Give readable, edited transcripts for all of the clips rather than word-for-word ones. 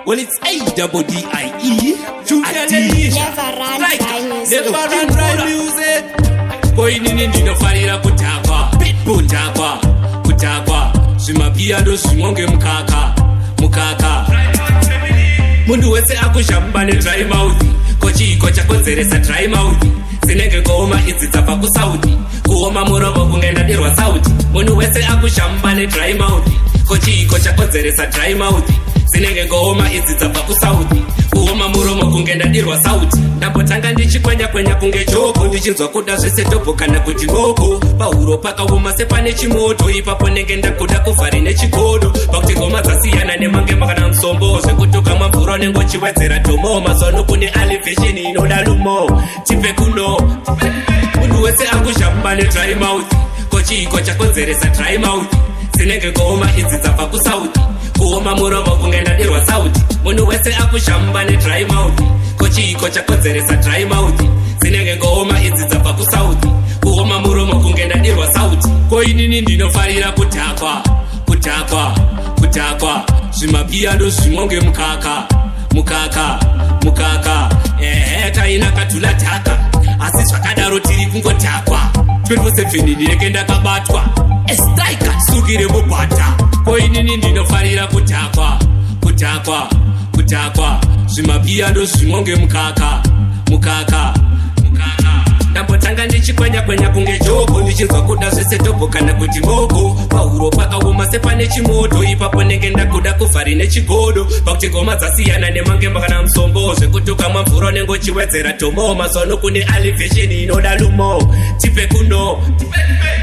Well, it's A-double-D-I-E. Never run dry music. Boy, nini ndinofarira kutakwa kutakwa kutakwa zvimapiyano zvinonge mukaka munhu wese akushamba nedry mouth kochiiko chakonzeresa dry mouth dzinenge ngoma idzi dzabva kusaudi kuoma muromo kungendadirwa sauti munhu wese akushamba nedry mouth kochiiko chakonzeresa dry mouth dzinenge ngoma idzi dzabva kusaudi kuoma muromo kungendadirwa sauti ndambotanga ndichikwenya kunge joko ndichinzwa kuda zvese tobho kana kuti ngoko pahuro pakaoma sepane chimoto ipapo nenge ndakuda kuvhari nechigodo pakuti ngoma dzasiyana nemange makana musombo zvekutoka mamvura nengochiwedzera tomo mazwano kune alivesheni inoda lumo tipe kuno munhu wese akushamba nedry mouth kochiiko chakonzeresa dry mouth dzinenge ngoma idzi dzabva kusaudi kuoma muromo kungendadirwa sauti munhu wese akushamba nedry mouth kochiiko chakonzeresa dry mouth dzinenge ngoma idzi dzabva kusaudi kuoma muromo kungendadirwa sauti koinini ndinofarira kutakwa zvimapiyano zvinonge mukaka ehe kaina katula taka asi zvakadaro tiri kungotakwa 24/7 ndinenge ndakabatwa estrika sukire mubhata koinini ndinofarira kutakwa zvimapiyano zvinonge mukaka ndambotanga ndichikwenya kunge joko ndichinzwa kuda zvese tobho kana kuti moko pahuro pakaoma sepane chimoto ipapo nenge ndakuda kuvhari nechigodo pakuti ngoma dzasiyana nemange makana musombo zvekutoka mamvura nengochiwedzera tomo mazwano kune alivesheni inoda lumo tipe kuno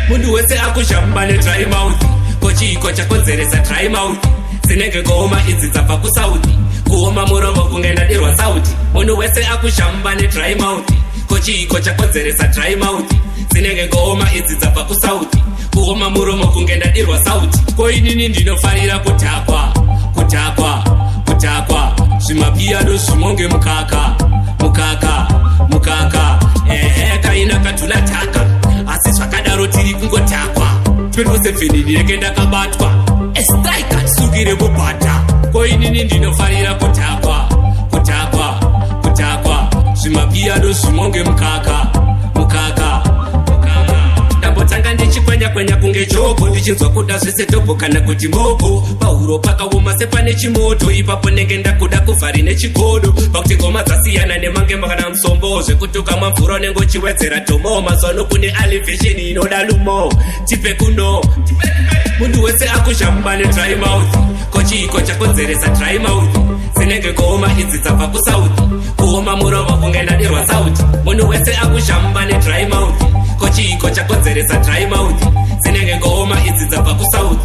munhu wese akushamba nedry mouth kochiiko chakonzeresa dry mouth dzinenge ngoma idzi dzabva kusaudi kuoma muromo kungendadirwa sauti munhu wese akushamba nedry mouth kochiiko chakonzeresa dry mouth dzinenge ngoma idzi dzabva kusaudi kuoma muromo kungendadirwa sauti koinini ndinofarira kutakwa zvimapiyano zvinonge mukaka ehe kaina katula taka asi zvakadaro tiri kungotakwa 24/7 ndinenge ndakabatwa estrika sukire mubhata koinini ndinofarira kutakwa zvimapiyano zvinonge mukaka ndambotanga ndichikwenya kunge joko ndichinzwa kuda zvese tobho kana kuti moko pahuro pakaoma sepane chimoto ipapo nenge ndakuda kuvhari nechigodo pakuti ngoma dzasiyana nemange makana musombo zvekutoka mamvura nengochiwedzera tomo mazwano kune alivesheni inoda lumo tipe kuno munhu wese akushamba nedry mouth kochiiko chakonzeresa dry mouth dzinenge ngoma idzi dzabva kusaudi kuoma muromo kungendadirwa sauti munhu wese akushamba nedry mouth kochiiko chakonzeresa dry mouth dzinenge ngoma idzi dzabva kusaudi